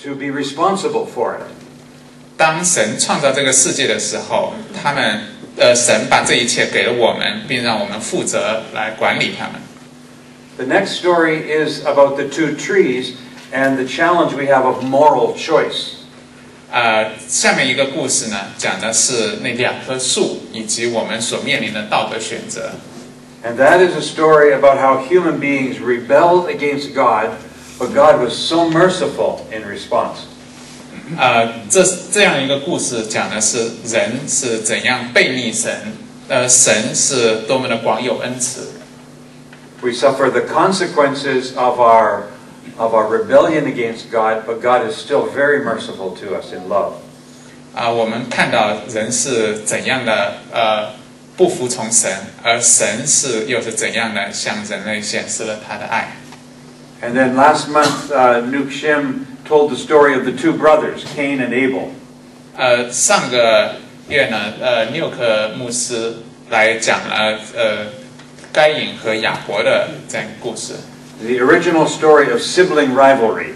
to be responsible for it. 当神创造这个世界的时候，神把这一切给了我们，并让我们负责来管理他们。The next story is about the two trees and the challenge we have of moral choice. 下面一个故事呢，讲的是那两棵树以及我们所面临的道德选择。And that is a story about how human beings rebelled against God, but God was so merciful in response. 这样一个故事讲的是人是怎样背逆神，神是多么的广有恩慈。We suffer the consequences of our rebellion against God, but God is still very merciful to us in love. 我们看到人是怎样的不服从神，而神又是怎样的向人类显示了他的爱。And then last month, Nuke Shim told the story of the two brothers, Cain and Abel. 上个月呢纽克牧师来讲了该隐和亚伯的这样一个故事。The original story of sibling rivalry.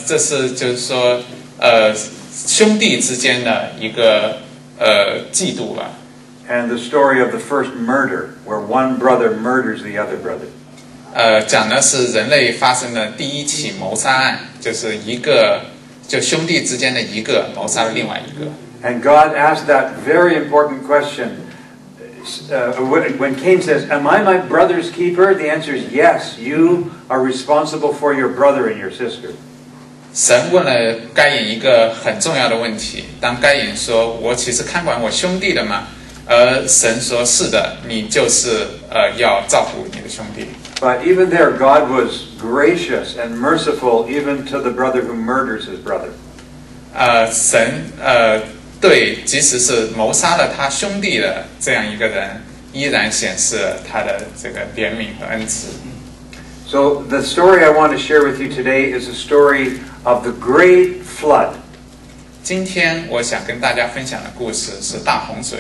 这是就是说兄弟之间的一个嫉妒吧。And the story of the first murder, where one brother murders the other brother. 讲的是人类发生的第一起谋杀案，就是就兄弟之间的一个谋杀了另外一个。And God asked that very important question. When Cain says, "Am I my brother's keeper?" The answer is yes. You are responsible for your brother and your sister. 神问了该隐一个很重要的问题。当该隐说：“我岂是看管我兄弟的吗？”而神说：“是的，你就是要照顾你的兄弟。” But even there, God was gracious and merciful, even to the brother who murders his brother. 神对，即使是谋杀了他兄弟的这样一个人，依然显示了他的这个怜悯和恩慈。So the story I want to share with you today is a story of the great flood. 今天我想跟大家分享的故事是大洪水。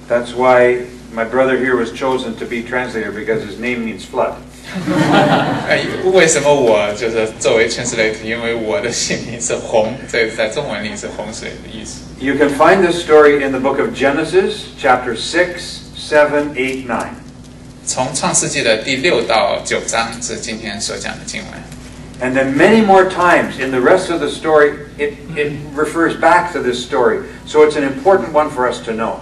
That's why my brother here was chosen to be translator, because his name means flood. 为什么我就是作为 translator？ 因为我的姓名是洪，这在中文里是洪水的意思。You can find this story in the book of Genesis, chapter 6, 7, 8, 9. 从创世纪的第6到9章是今天所讲的经文。And then many more times in the rest of the story, it refers back to this story. So it's an important one for us to know.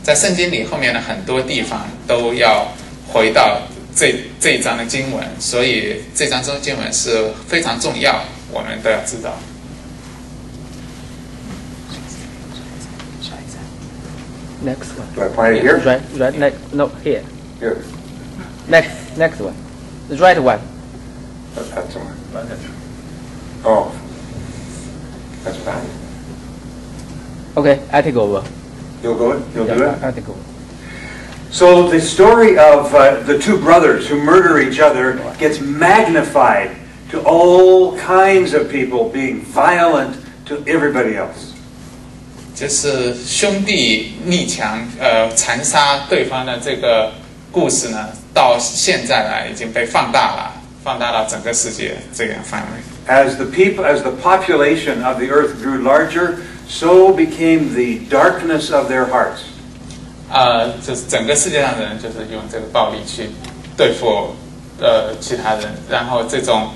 在圣经里后面的很多地方都要回到这一章的经文，所以这章中经文是非常重要，我们都要知道。Next one. Do I point it here? Right next. No, here. Here. Next one. The right one. That's the one. Oh. That's bad. Okay, I take over. You'll do it? You'll do it? I take over. So the story of the two brothers who murder each other gets magnified to all kinds of people being violent to everybody else. 就是兄弟逆强残杀对方的这个故事呢，到现在来已经被放大了，放大到整个世界这个范围。As the population of the earth grew larger, so became the darkness of their hearts. 就是整个世界上的人就是用这个暴力去对付其他人，然后这种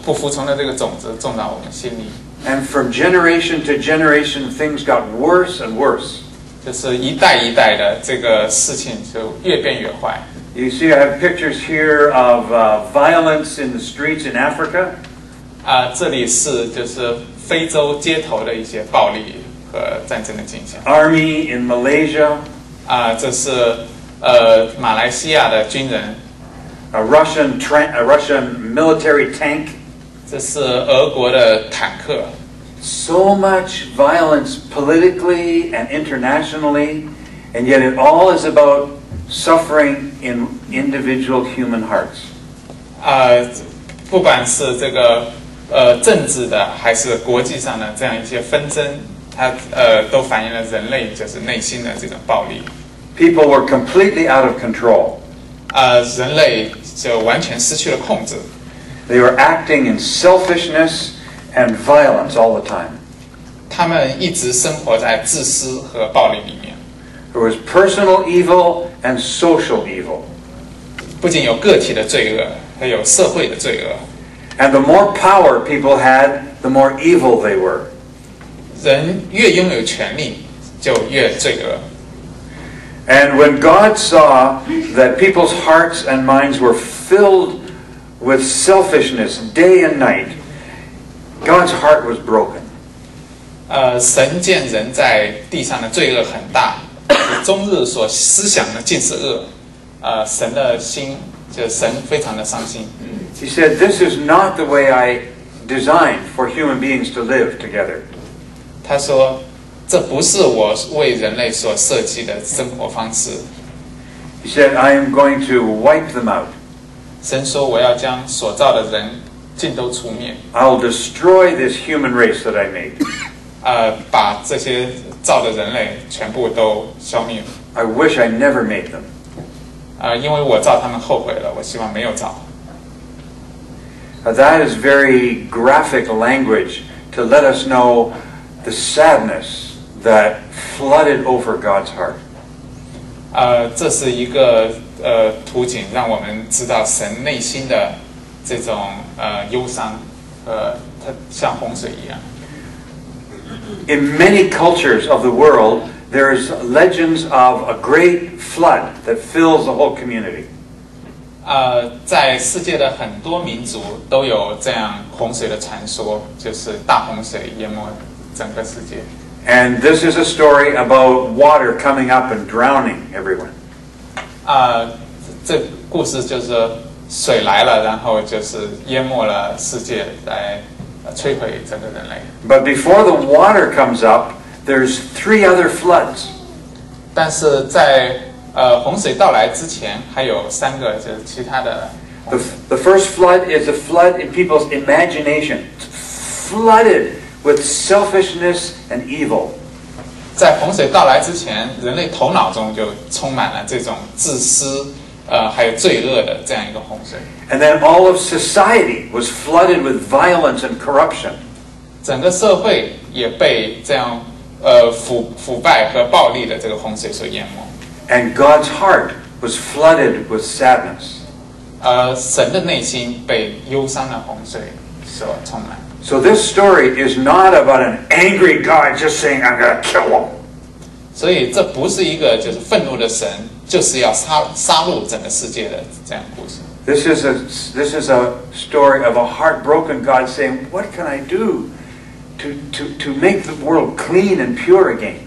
不服从的这个种子种到我们心里。And from generation to generation, things got worse and worse. 就是一代一代的这个事情就越变越坏。You see, I have pictures here of violence in the streets in Africa. 这里是就是非洲街头的一些暴力和战争的景象。Army in Malaysia. 这是马来西亚的军人。A Russian military tank. 这是俄国的坦克。So much violence politically and internationally, and yet it all is about suffering in individual human hearts. 不管是这个政治的还是国际上的这样一些纷争，它都反映了人类就是内心的这种暴力。People were completely out of control. 人类就完全失去了控制。They were acting in selfishness and violence all the time. 他们一直生活在自私和暴力里面。There was personal evil and social evil. 不仅有个体的罪恶，还有社会的罪恶。And the more power people had, the more evil they were. 人越拥有权力，就越罪恶。And when God saw that people's hearts and minds were filled with selfishness day and night, God's heart was broken. 神见人在地上的罪恶很大，终日所思想的尽是恶。神的心，就神非常的伤心。He said, "This is not the way I designed for human beings to live together." 他说，这不是我为人类所设计的生活方式。He said, "I am going to wipe them out. 神说，我要将所造的人尽都除灭。I will destroy this human race that I made." 把这些造的人类全部都消灭。I wish I never made them. 因为我造他们后悔了，我希望没有造。That is very graphic language to let us know the sadness that flooded over God's heart. 这是一个图景，让我们知道神内心的这种忧伤，它像洪水一样。In many cultures of the world, there's legends of a great flood that fills the whole community. 在世界的很多民族都有这样洪水的传说，就是大洪水淹没整个世界。And this is a story about water coming up and drowning everyone. 这故事就是说水来了，然后就是淹没了世界，来摧毁整个人类。But before the water comes up, there's 3 other floods. 但是在洪水到来之前，还有3个就是其他的。The first flood is a flood in people's imagination. It's flooded with selfishness and evil. 在洪水到来之前，人类头脑中就充满了这种自私，还有罪恶的这样一个洪水。And then all of society was flooded with violence and corruption. 整个社会也被这样腐败和暴力的这个洪水所淹没。And God's heart was flooded with sadness. 神的内心被忧伤的洪水所充满。So this story is not about an angry God just saying, "I'm going to kill them." 所以这不是一个就是愤怒的神，就是要杀戮整个世界的这样故事。This is a story of a heartbroken God saying, "What can I do to make the world clean and pure again?"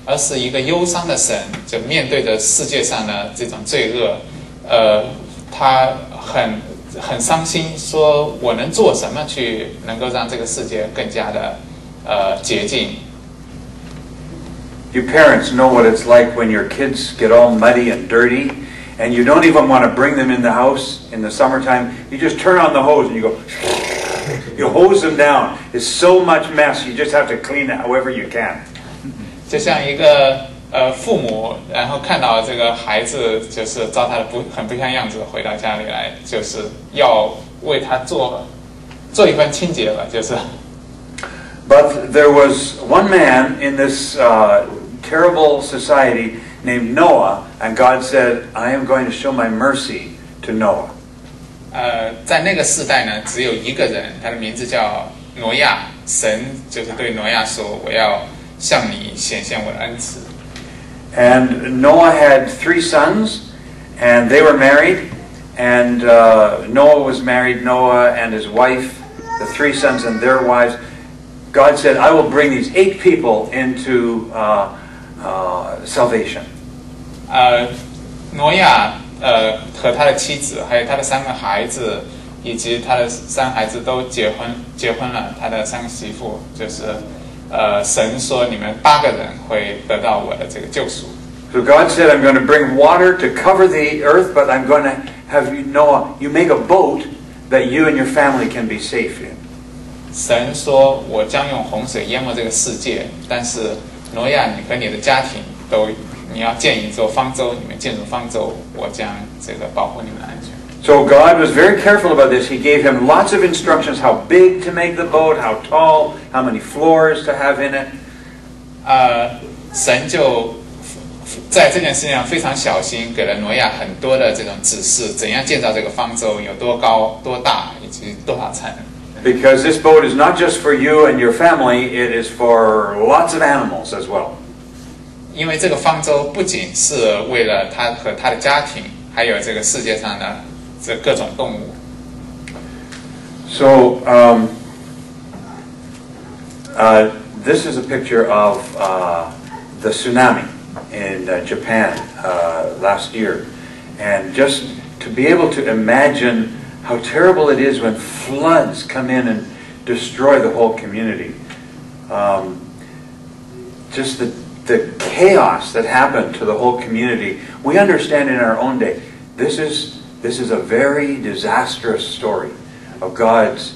而是一个忧伤的神，就面对着世界上的这种罪恶，他很伤心，说我能做什么去能够让这个世界更加的洁净。You parents know what it's like when your kids get all muddy and dirty, and you don't even want to bring them in the house in the summertime. You just turn on the hose and you go, you hose them down. It's so much mess, you just have to clean it however you can. 就像一个父母，然后看到这个孩子就是糟蹋的很不像样子回到家里来，就是要为他做一番清洁吧，就是。But there was one man in this terrible society named Noah, and God said, "I am going to show my mercy to Noah." 在那个时代呢，只有一个人，他的名字叫挪亚。神就是对挪亚说：“我要向你显现我的恩慈。” And Noah had 3 sons, and they were married. And Noah was married, Noah and his wife, the 3 sons and their wives. God said, "I will bring these 8 people into salvation." 挪亚和他的妻子，还有他的3个孩子，以及他的3孩子都结婚了。他的3个媳妇就是神说你们8个人会得到我的这个救赎。So God said, "I'm going to bring water to cover the earth, but I'm going to have you, Noah, you make a boat that you and your family can be safe in." 神说：“我将用洪水淹没这个世界，但是挪亚，你和你的家庭你要建一座方舟，你们进入方舟，我将这个保护你们的安全。” So God was very careful about this. He gave him lots of instructions how big to make the boat, how tall, how many floors to have in it. 神就在这件事情上非常小心，给了挪亚很多的这种指示，怎样建造这个方舟，有多高、多大，以及多少层。Because this boat is not just for you and your family, it is for lots of animals as well. 因为这个方舟不仅是为了他和他的家庭，还有这个世界上的这各种动物。So, this is a picture of the tsunami in Japan last year. And just to be able to imagine how terrible it is when floods come in and destroy the whole community. Just the chaos that happened to the whole community. We understand in our own day, this is a very disastrous story of God's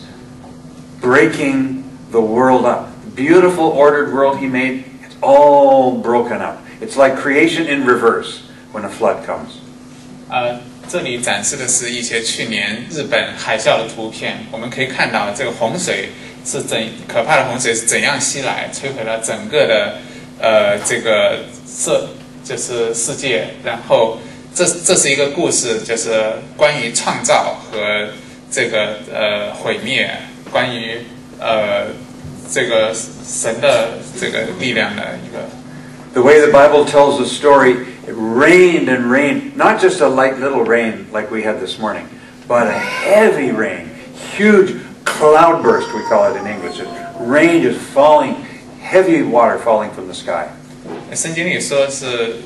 breaking the world up. Beautiful ordered world He made, it's all broken up. It's like creation in reverse when a flood comes. 这里展示的是一些去年日本海啸的图片，我们可以看到这个洪水是可怕的洪水是怎样袭来，摧毁了整个的这个就是世界。然后这是一个故事，就是关于创造和这个毁灭，关于这个神的这个力量的一个。The way the Bible tells the story, it rained and rained, not just a light little rain like we had this morning, but a heavy rain, huge cloudburst we call it in English. Rain just falling, heavy water falling from the sky. 圣经里说是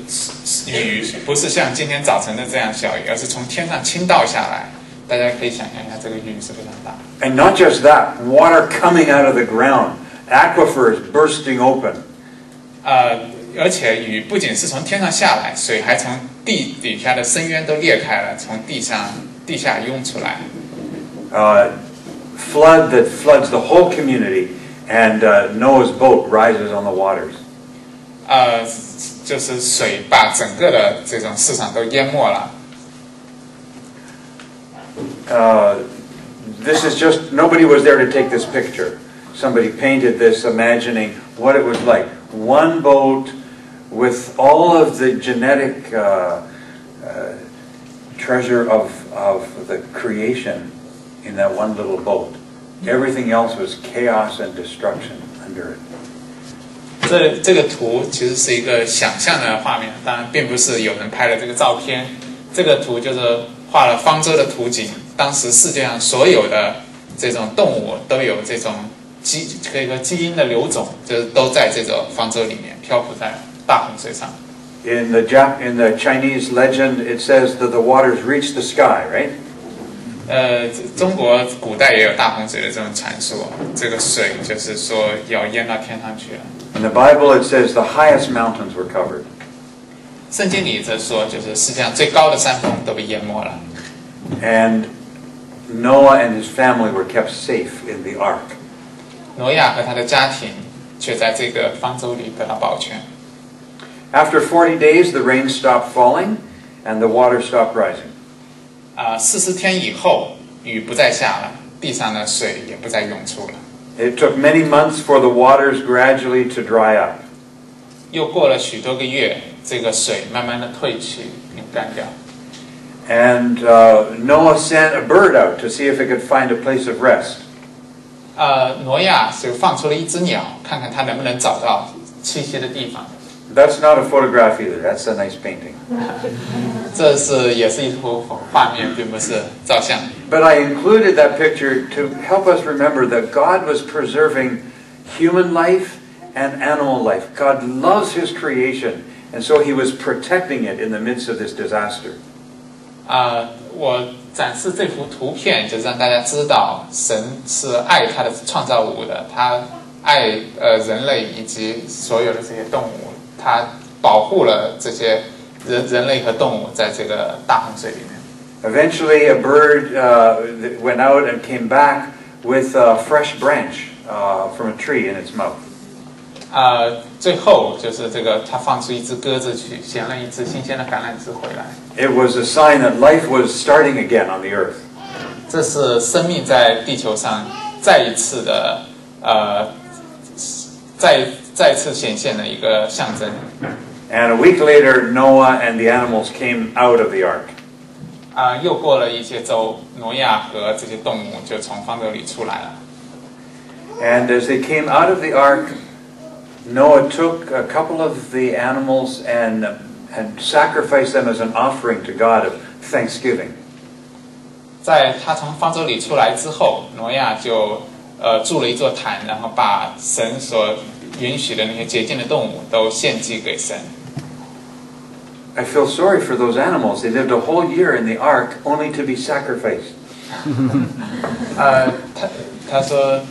雨不是像今天早晨的这样小雨，而是从天上倾倒下来。大家可以想象一下，这个雨是非常大。And not just that, water coming out of the ground, aquifers bursting open. 而且雨不仅是从天上下来，水还从地底下的深渊都裂开了，从地下涌出来。Flood that floods the whole community, and Noah's boat rises on the waters. 就是水把整个的这种市场都淹没了。This is just, nobody was there to take this picture. Somebody painted this imagining what it was like. One boat with all of the genetic treasure of the creation in that one little boat. Everything else was chaos and destruction under it. 这个图其实是一个想象的画面，当然并不是有人拍了这个照片。这个图就是画了方舟的图景。当时世界上所有的这种动物都有这种可以说基因的流种，就是都在这个方舟里面漂浮在大洪水上。In the Chinese legend, it says that the waters reach the sky, right? 中国古代也有大洪水的这种传说，这个水就是说要淹到天上去了。In the Bible, it says the highest mountains were covered. 圣经里则说，就是世界上最高的山峰都被淹没了。And Noah and his family were kept safe in the ark. 挪亚和他的家庭却在这个方舟里得到保全。After 40 days, the rain stopped falling and the water stopped rising. 40天以后，雨不再下了，地上的水也不再涌出了。It took many months for the waters gradually to dry up. 又过了许多个月，这个水慢慢的退去并干掉。And Noah sent a bird out to see if it could find a place of rest. 挪亚就放出了一只鸟，看看它能不能找到栖息的地方。That's not a photograph either. That's a nice painting. 这也是一幅画面，并不是照相。But I included that picture to help us remember that God was preserving human life and animal life. God loves His creation, and so He was protecting it in the midst of this disaster. 我展示这幅图片，就是让大家知道神是爱他的创造物的，他爱人类以及所有的这些动物，他保护了这些人类和动物在这个大洪水里面。Eventually, a bird went out and came back with a fresh branch from a tree in its mouth. 最后就是这个，他放出一只鸽子去，衔了一只新鲜的橄榄枝回来。It was a sign that life was starting again on the earth. 这是生命在地球上再一次的再次显现的一个象征。And a week later, Noah and the animals came out of the ark. 又过了一些周，挪亚和这些动物就从方舟里出来了。And as they came out of the ark, Noah took a couple of the animals and sacrificed them as an offering to God of thanksgiving. 在他从方舟里出来之后，挪亚就筑了一座坛，然后把神所允许的那些洁净的动物都献祭给神。I feel sorry for those animals. They lived a whole year in the ark only to be sacrificed. 他说，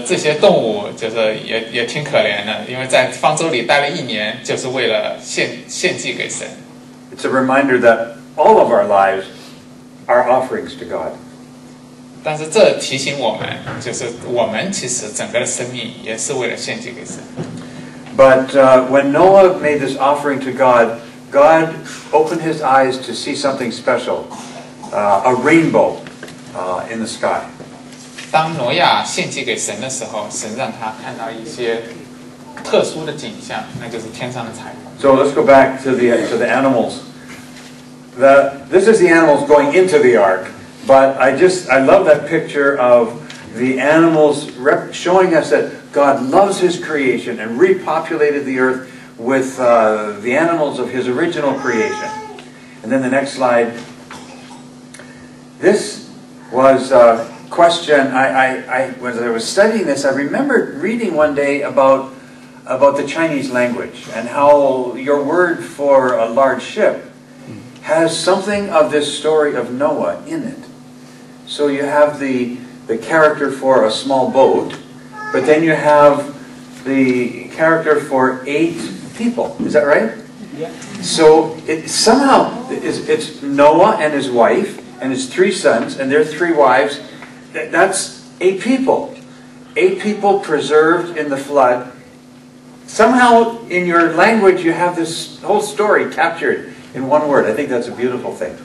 这些动物就是也挺可怜的，因为在方舟里待了1年，就是为了献祭给神。It's a reminder that all of our lives are offerings to God. 但是这提醒我们，就是我们其实整个的生命也是为了献祭给神。But when Noah made this offering to God, God opened his eyes to see something special, a rainbow in the sky. 当挪亚献祭给神的时候，神让他看到一些特殊的景象，那就是天上的彩虹。So let's go back to the animals. This is the animals going into the ark, but I love that picture of the animals showing us that God loves His creation and repopulated the earth with the animals of His original creation. And then the next slide. This was a question. When I was studying this, I remembered reading one day about the Chinese language and how your word for a large ship has something of this story of Noah in it. So you have the character for a small boat, but then you have the character for 8 people. Is that right? Yeah. So it's Noah and his wife and his 3 sons and their 3 wives. That's 8 people. 8 people preserved in the flood. Somehow in your language you have this whole story captured in one word. I think that's a beautiful thing.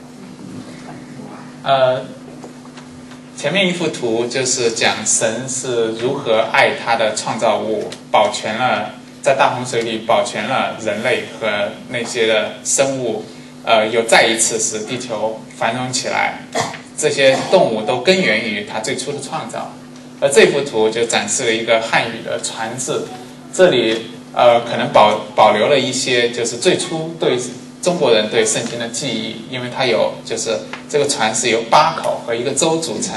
前面一幅图就是讲神是如何爱他的创造物，保全了在大洪水里保全了人类和那些的生物，又再一次使地球繁荣起来。这些动物都根源于他最初的创造。而这幅图就展示了一个汉语的传字，这里可能保留了一些就是最初对中国人对圣经的记忆，因为它有就是这个船是由8口和一个舟组成，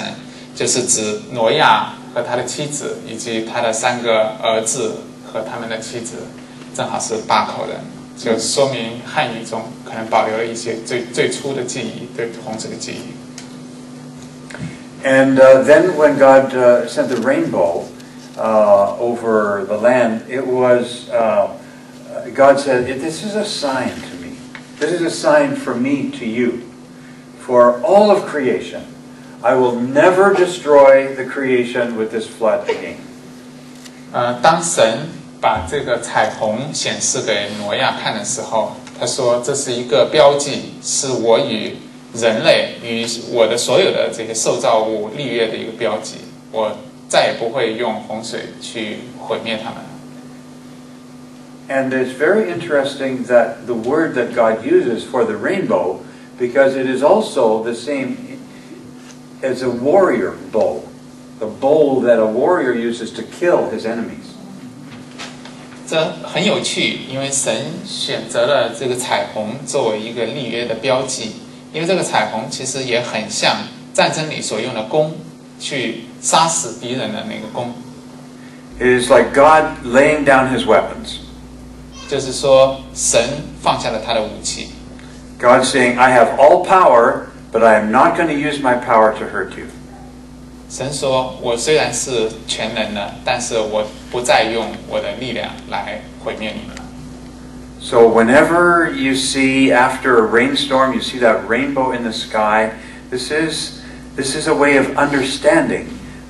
就是指挪亚和他的妻子以及他的3个儿子和他们的妻子，正好是8口人，就说明汉语中可能保留了一些最初的记忆，对洪水的记忆。And then when God sent the rainbow over the land, it was God said, "This is a sign to me. This is a sign for me to you, for all of creation. I will never destroy the creation with this flood again." 当神把这个彩虹显示给挪亚看的时候，他说这是一个标记，是我与人类与我的所有的这些受造物立约的一个标记，我再也不会用洪水去毁灭他们。And it's very interesting that the word that God uses for the rainbow, because it is also the same as a warrior bow, the bow that a warrior uses to kill his enemies. 这很有趣，因为神选择了这个彩虹作为一个立约的标记，因为这个彩虹其实也很像战争里所用的弓，去杀死敌人的那个弓。It is like God laying down His weapons. 就是说，神放下了他的武器。God saying, "I have all power, but I am not going to use my power to hurt you." 神说：“我虽然是全能的，但是我不再用我的力量来毁灭你们了。” So whenever you see after a rainstorm, you see that rainbow in the sky, this is a way of understanding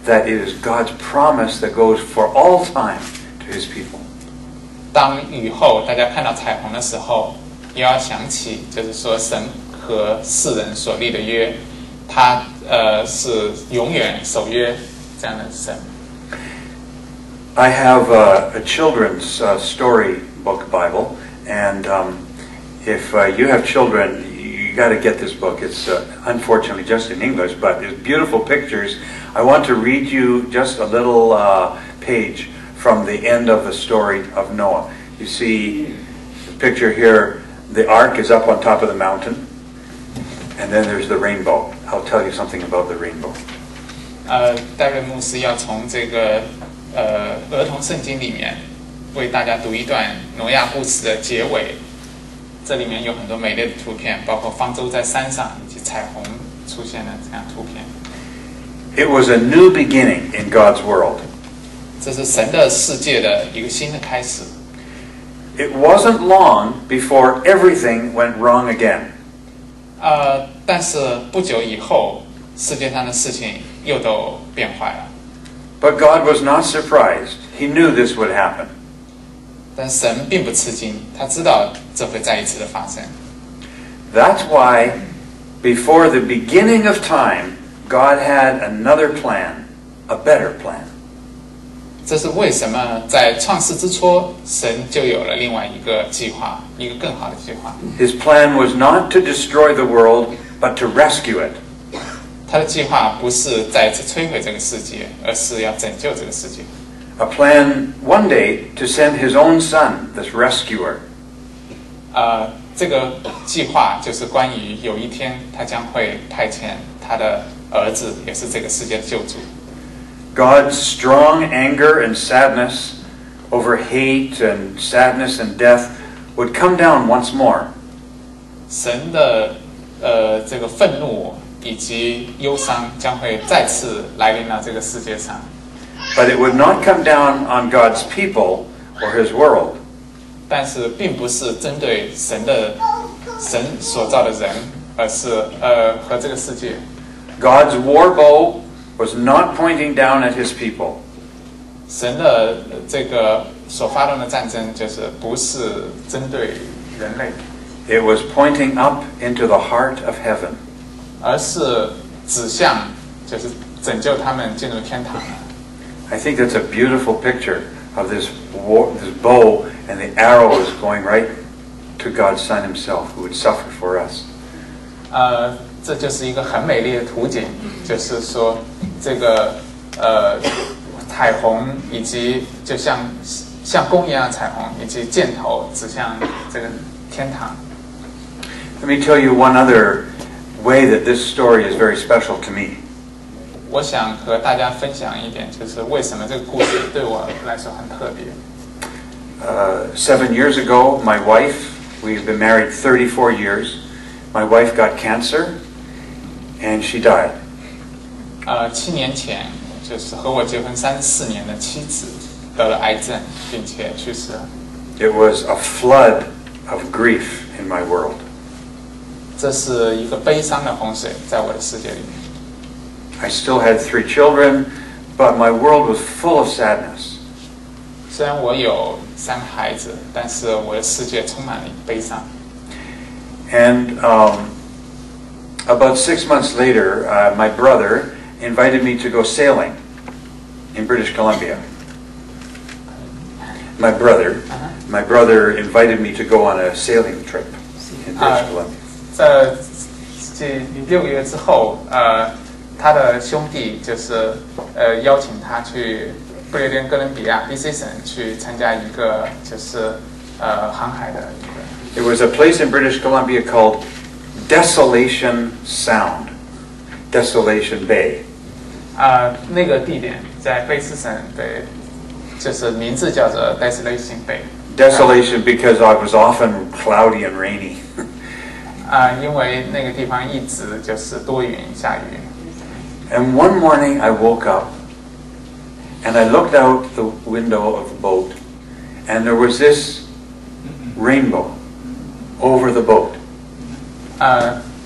that it is God's promise that goes for all time to His people. 当雨后大家看到彩虹的时候，也要想起，就是说神和世人所立的约，他是永远守约这样的神。I have a children's story book Bible, and if you have children, you got to get this book. It's unfortunately just in English, but it's beautiful pictures. I want to read you just a little page from the end of the story of Noah. You see the picture here, the ark is up on top of the mountain, and then there's the rainbow. I'll tell you something about the rainbow. 戴瑞牧师要从这个儿童圣经里面为大家读一段挪亚故事的结尾，这里面有很多美丽的图片，包括方舟在山上以及彩虹出现的这样图片。It was a new beginning in God's world. 这是神的世界的一个新的开始。It wasn't long before everything went wrong again. 但是不久以后，世界上的事情又都变坏了。But God was not surprised. He knew this would happen. 但神并不吃惊，他知道这会再一次的发生。That's why, before the beginning of time, God had another plan, a better plan. 这是为什么在创世之初，神就有了另外一个计划，一个更好的计划。His plan was not to destroy the world, but to rescue it. 他的计划不是再次摧毁这个世界，而是要拯救这个世界。A plan one day to send his own son, this rescuer. 这个计划就是关于有一天他将会派遣他的儿子，也是这个世界的救主。God's strong anger and sadness over hate and sadness and death would come down once more. 神的这个愤怒以及忧伤将会再次来临到这个世界上。But it would not come down on God's people or his world. 但是并不是针对神所造的人，而是和这个世界。God's war bow was not pointing down at his people. 神的这个所发动的战争，就是不是针对人类， It was pointing up into the heart of heaven. 而是指向就是拯救他们进入天堂。I think that's a beautiful picture of this bow, and the arrow is going right to God's Son himself, who would suffer for us. 这就是一个很美丽的图景，就是说这个彩虹以及就像弓一样的彩虹，以及箭头指向这个天堂。Let me tell you one other way that this story is very special to me. 我想和大家分享一点，就是为什么这个故事对我来说很特别。7 years ago, my wife, we've been married 34 years, my wife got cancer, and she died. 7年前，就是和我结婚34年的妻子得了癌症，并且去世了。It was a flood of grief in my world. 这是一个悲伤的洪水，在我的世界里面。I still had 3 children, but my world was full of sadness. 虽然我有3个孩子，但是我的世界充满了悲伤。And about 6 months later, my brother invited me to go sailing in British Columbia. My brother invited me to go on a sailing trip in British Columbia. 在6个月之后，他的兄弟就是邀请他去不列颠哥伦比亚 BC 省去参加一个就是航海的一个。It was a place in British Columbia called Desolation Sound, Desolation Bay. 那个地点在卑诗省的，就是名字叫做 Desolation Bay. Desolation because I was often cloudy and rainy. 因为那个地方一直就是多云下雨。And one morning I woke up and I looked out the window of the boat and there was this rainbow over the boat.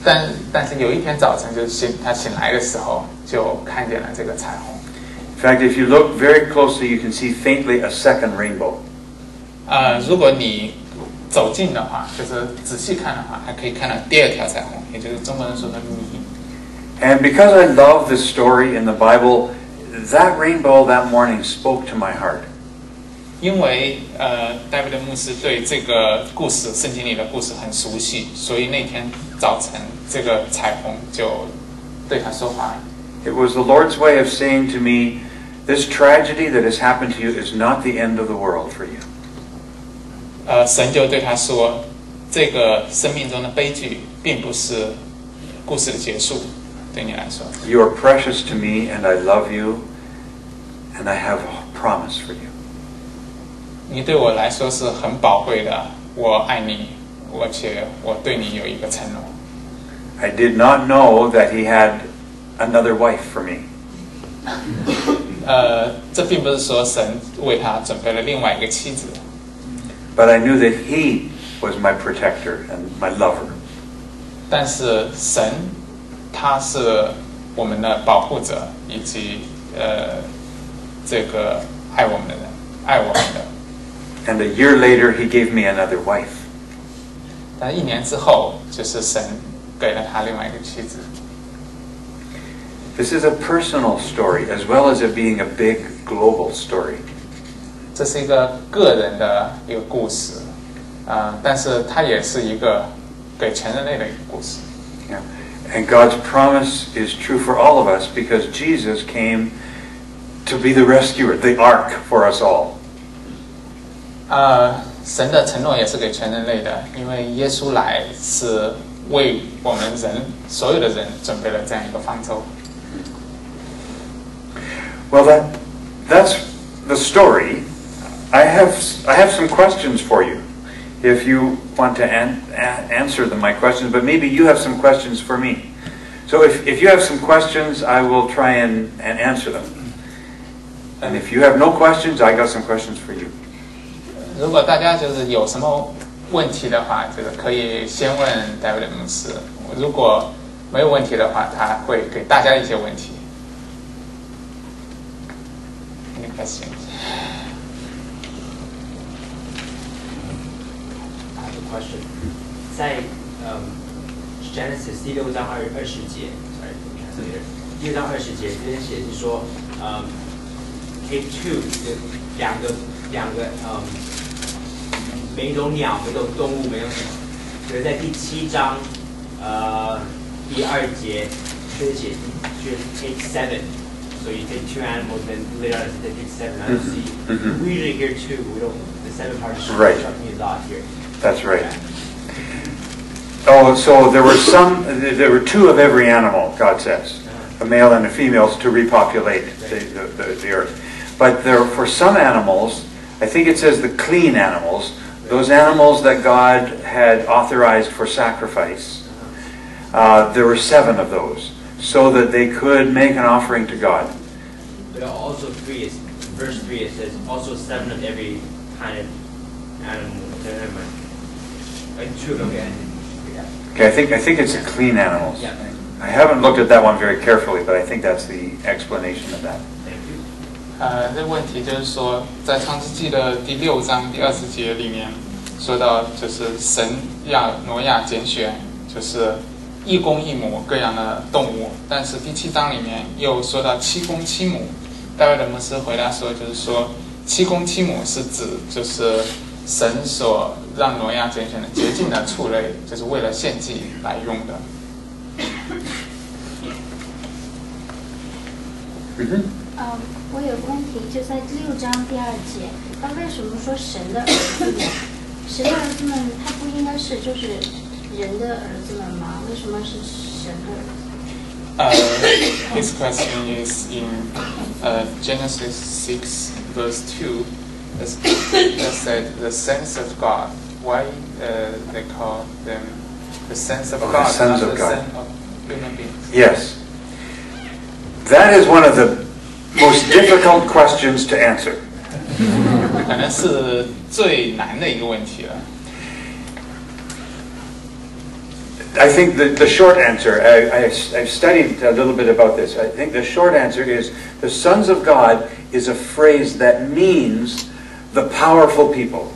但是有一天早晨，就是他醒来的时候，就看见了这个彩虹。In fact, if you look very closely, you can see faintly a second rainbow. 如果你走近的话，就是仔细看的话，还可以看到第二条彩虹，也就是中国人说的谜。And because I love this story in the Bible, that rainbow that morning spoke to my heart. 因为戴维的牧师对这个故事，圣经里的故事很熟悉，所以那天早晨这个彩虹就对他说话。It was the Lord's way of saying to me, this tragedy that has happened to you is not the end of the world for you. 神就对他说，这个生命中的悲剧并不是故事的结束，对你来说。You are precious to me, and I love you, and I have a promise for you. 你对我来说是很宝贵的，我爱你，而且我对你有一个承诺。I did not know that he had another wife for me. 这并不是说神为他准备了另外一个妻子。But I knew that he was my protector and my lover. 但是神他是我们的保护者，以及这个爱我们的人，爱我们的。And a year later, he gave me another wife. 但1年之后，就是神给了他另外一个妻子。This is a personal story as well as it being a big global story. 这是一个个人的一个故事，但是它也是一个给全人类的一个故事。Yeah. And God's promise is true for all of us because Jesus came to be the rescuer, the ark for us all. 神的承诺也是给全人类的，因为耶稣来是为我们人所有的人准备了这样一个方舟。Well, that's the story. I have some questions for you, if you want to answer my questions. But maybe you have some questions for me. So if you have some questions, I will try and answer them. And if you have no questions, I got some questions for you. 如果大家就是有什么问题的话，就是可以先问戴维的牧师。如果没有问题的话，他会给大家一些问题。Any questions? I have a question. 在Genesis 第6章20节 ，sorry, translator 第6章20节这边写是说，Take two 两个每一种鸟、每种动物、每种什么，可是在第7章第2节这写是 take 7. So you take 2 animals, then later on they take 7. I don't see. We usually hear 2. We don't. The 7 part is Right. is odd here. That's right. Oh, so there were 2 of every animal, God says, a male and a female, to repopulate the earth. But for some animals, I think it says the clean animals, those animals that God had authorized for sacrifice, there were 7 of those, so that they could make an offering to God. But also verse 3 it says also 7 of every kind of animal. Okay, I think it's the clean animals. Yeah. I haven't looked at that one very carefully, but I think that's the explanation of that. Thank you. 这个问题就是说，在创世纪的第6章第20节里面说到，就是神让挪亚拣选，就是一公一母各样的动物，但是第7章里面又说到7公7母。戴维的牧师回答说，就是说7公7母是指就是神所让挪亚拣选的洁净的畜类，就是为了献祭来用的。我有个问题，就在6章第2节，他为什么说神的儿子们？神的儿子们，他不应该是就是人的儿子们吗？为什么是神的儿子？His question is in Genesis 6 verse 2. That said, the sons of God. Why they call them the sons of God, sons not of the God. son of human beings? Yes. That is one of the most difficult questions to answer. 可能是最难的一个问题了。I think the short answer, I've studied a little bit about this. I think the short answer is the sons of God is a phrase that means the powerful people,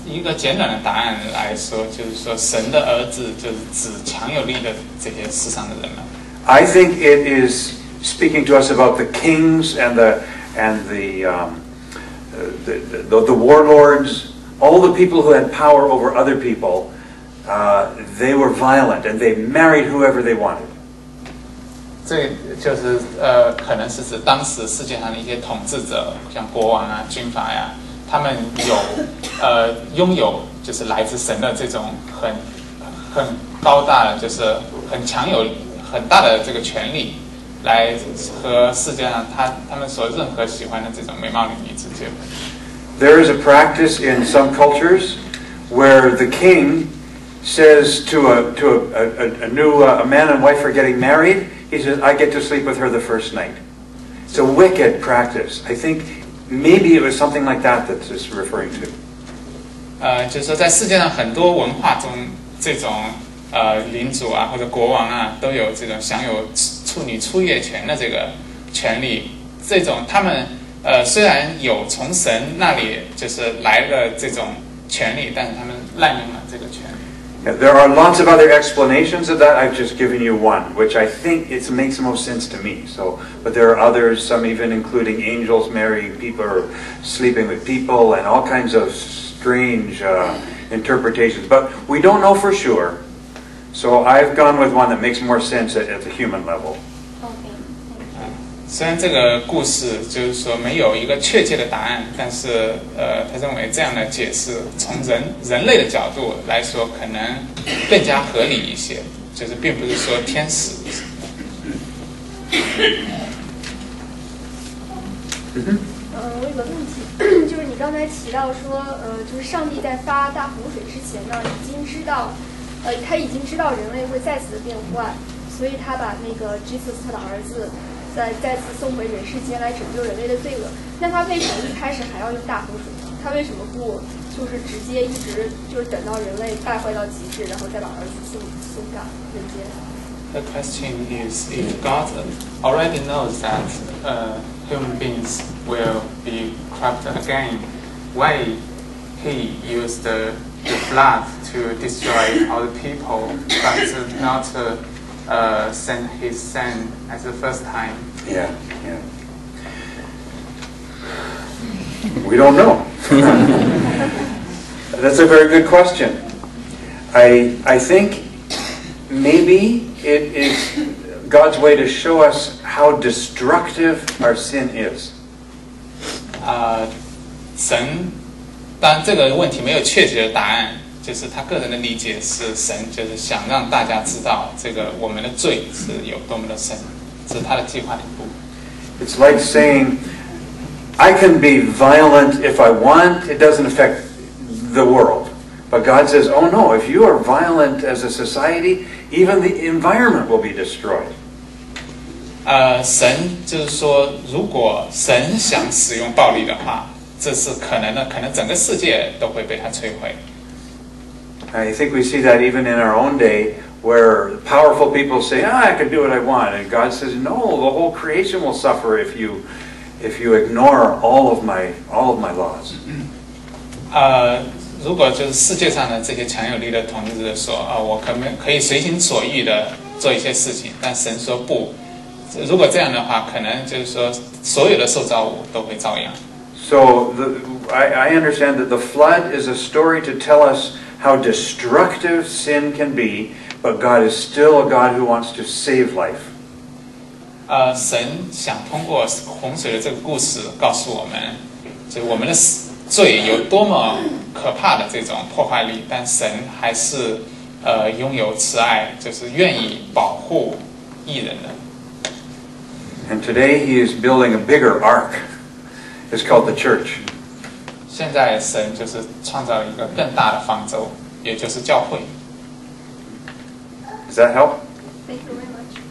一个简短的答案来说，就是说神的儿子就是指强有力的这些世上的人们。I think it is speaking to us about the kings and the warlords, all the people who had power over other people. They were violent and they married whoever they wanted. 这就是可能是指当时世界上的一些统治者，像国王啊、军阀呀，他们拥有就是来自神的这种很高大的，就是很强有很大的这个权利，来和世界上他们所任何喜欢的这种美貌女子结婚。There is a practice in some cultures where the king says to a man and wife are getting married, he says, I get to sleep with her the first night. It's a wicked practice. I think maybe it was something like that that it's referring to. 就是说在世界上很多文化中，这种领主啊或者国王啊都有这种享有处女初夜权的这个权利。这种他们虽然有从神那里就是来的这种权利，但是他们滥用了这个权利。There are lots of other explanations of that. I've just given you one, which I think it makes the most sense to me. But there are others, some even including angels marrying people or sleeping with people and all kinds of strange interpretations. But we don't know for sure. So I've gone with one that makes more sense at the human level. 虽然这个故事就是说没有一个确切的答案，但是他认为这样的解释从人类的角度来说，可能更加合理一些，就是并不是说天使。我有个问题，就是你刚才提到说，就是上帝在发大洪水之前呢，他已经知道人类会再次的变坏，所以他把那个 Jesus 他的儿子再次送回人世间来拯救人类的罪恶。那他为什么一开始还要用大洪水呢？他为什么不就是直接一直就是等到人类败坏到极致，然后再把儿子送下人间？ The question is, if God already knows that human beings will be corrupt again, why He used the flood to destroy all the people, but not send His Son as the first time? Yeah. We don't know. That's a very good question. I think maybe it is God's way to show us how destructive our sin is. 神，当然这个问题没有确切的答案，就是他个人的理解是神就是想让大家知道这个我们的罪是有多么的深，这是他的计划的一部分。It's like saying, I can be violent if I want, it doesn't affect the world. But God says, oh no, if you are violent as a society, even the environment will be destroyed. 神就是说，如果神想使用暴力的话，这是可能的，可能整个世界都会被他摧毁。I think we see that even in our own day, where powerful people say, I can do what I want. And God says, no, the whole creation will suffer if you ignore all of my laws. 如果就是世界上的这些强有力的统治者说，我可以随心所欲的做一些事情，但神说不。如果这样的话，可能就是说所有的受造物都会遭殃。So I understand that the flood is a story to tell us how destructive sin can be, but God is still a God who wants to save life. 神想通过洪水的这个故事告诉我们，就我们的罪有多么可怕的这种破坏力，但神还是拥有慈爱，就是愿意保护义人的。And today He is building a bigger ark. It's called the church. 现在神就是创造了一个更大的方舟，也就是教会。Does that help? Thank you very much.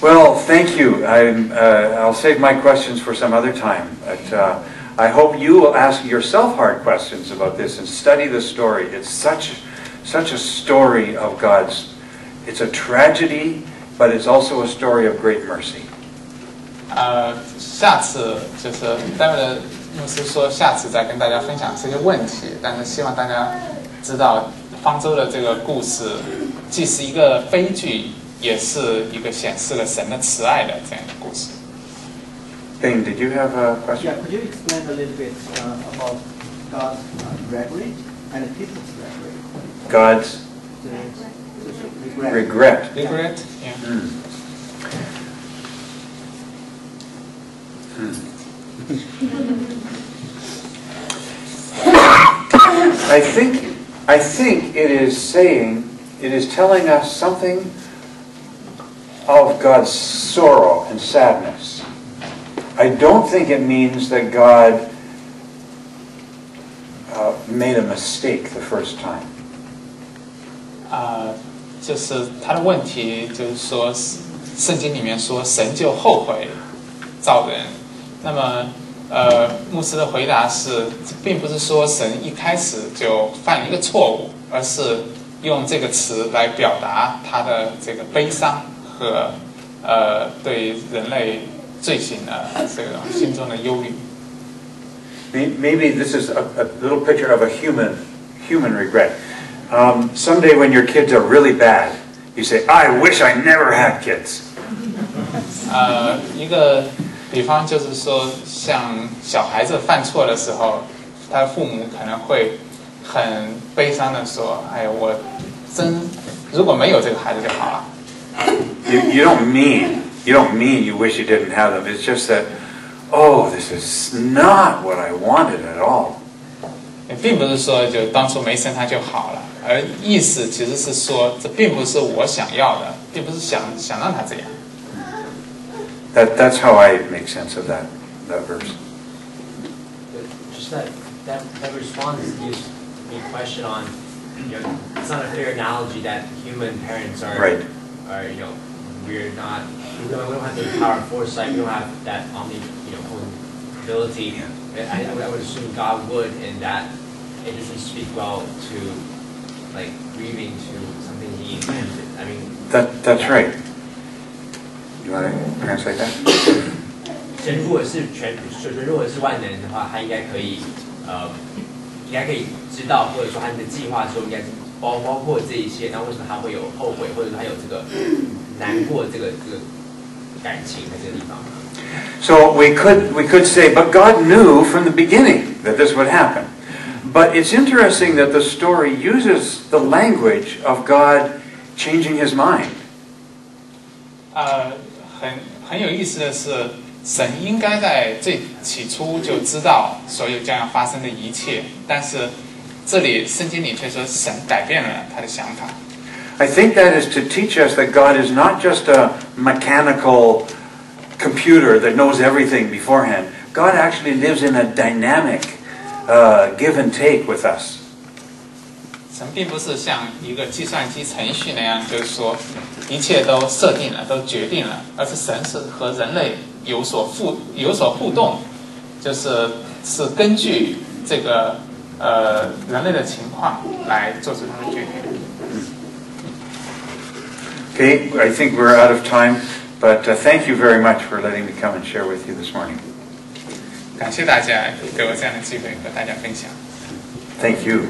Well, thank you. I'll save my questions for some other time. But I hope you will ask yourself hard questions about this and study the story. It's such a story of God's. It's a tragedy, but it's also a story of great mercy. 下次就是待会的牧师说，下次再跟大家分享这些问题。但是希望大家知道，方舟的这个故事既是一个悲剧，也是一个显示了神的慈爱的这样一个故事。Bing, did you have a question? Yeah, could you explain a little bit about God's regret and the people's regret? God's regret. Regret, yeah. I think it is telling us something of God's sorrow and sadness. I don't think it means that God made a mistake the first time. 就是他的问题，就是说，圣经里面说神就后悔造人。那么，牧师的回答是，并不是说神一开始就犯了一个错误，而是用这个词来表达他的这个悲伤和对人类罪行的这种心中的忧虑。Maybe this is a little picture of a human regret. Someday when your kids are really bad, you say, "I wish I never had kids." 一个比方就是说，像小孩子犯错的时候，他的父母可能会很悲伤的说：“哎，我真如果没有这个孩子就好了。” You don't mean you wish you didn't have them. It's just that, oh, this is not what I wanted at all. 并不是说就当初没生他就好了，而意思其实是说，这并不是我想要的，并不是想让他这样。That's how I make sense of that verse. Just that response gives me a question on, it's not a fair analogy that human parents are, Right. We don't have the power of foresight, we don't have that ability. I would assume God would, and that it doesn't speak well to, like, grieving to something He intended. I mean. That's right. You want to translate that? 神如果是万能的话，他应该可以知道，或者说他的计划中应该包括这一切。那为什么他会有后悔，或者他有这个难过这个感情在这个地方？ So we could say, but God knew from the beginning that this would happen. But it's interesting that the story uses the language of God changing His mind. 很有意思的是，神应该在最起初就知道所有将要发生的一切，但是这里圣经里却说神改变了他的想法。I think that is to teach us that God is not just a mechanical computer that knows everything beforehand. God actually lives in a dynamic give and take with us. 神并不是像一个计算机程序那样，就是说一切都设定了、都决定了，而是神是和人类有所互动，是根据这个人类的情况来做出他的决定。Okay, I think we're out of time, but thank you very much for letting me come and share with you this morning. 感谢大家给我这样的机会和大家分享。Thank you.